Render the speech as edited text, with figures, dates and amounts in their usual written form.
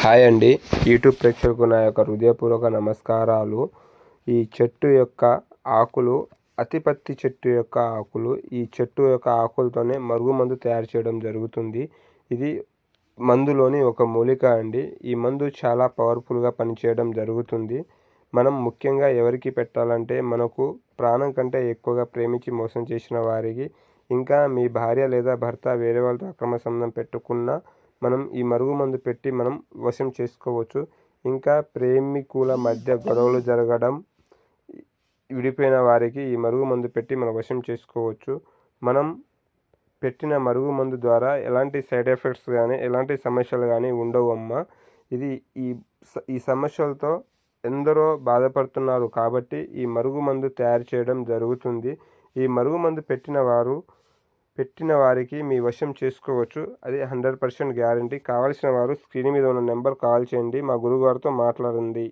Hi అండి. YouTube ప్రేక్షకులకు నా యొక్క హృదయపూర్వక నమస్కారాలు. ఈ చెట్టు యొక్క ఆకులు అతిపత్తి చెట్టు యొక్క ఆకులు. ఈ చెట్టు యొక్క ఆకులతోనే మరుగుమందు తయారు చేయడం జరుగుతుంది. ఇది మందులోని ఒక మూలిక అండి. ఈ మందు చాలా పవర్ఫుల్గా పనిచేయడం జరుగుతుంది. మనం ముఖ్యంగా ఎవరికి పెట్టాలంటే మనకు ప్రాణం కంటే ఎక్కువగా ప్రేమించి మోసం చేసిన వారికి, ఇంకా మీ భార్య లేదా భర్త వేరే వాళ్ళతో అక్రమ సంబంధం పెట్టుకున్న మనం ఈ మరుగుమందు పెట్టి మనం వశం చేసుకోవచ్చు. ఇంకా ప్రేమికుల మధ్య గొడవలు జరగడం, విడిపోయిన వారికి ఈ మరుగుమందు పెట్టి మనం వశం చేసుకోవచ్చు. మనం పెట్టిన మరుగుమందు ద్వారా ఎలాంటి సైడ్ ఎఫెక్ట్స్ కానీ ఎలాంటి సమస్యలు కానీ ఉండవు అమ్మ. ఇది ఈ ఈ సమస్యలతో ఎందరో బాధపడుతున్నారు కాబట్టి ఈ మరుగుమందు తయారు చేయడం జరుగుతుంది. ఈ మరుగుమందు పెట్టిన వారికి మీ వశం చేసుకోవచ్చు. అది 100% గ్యారంటీ. కావాల్సిన వారు స్క్రీన్ మీద ఉన్న నెంబర్ కాల్ చేయండి. మా గురువుగారితో మాట్లాడండి.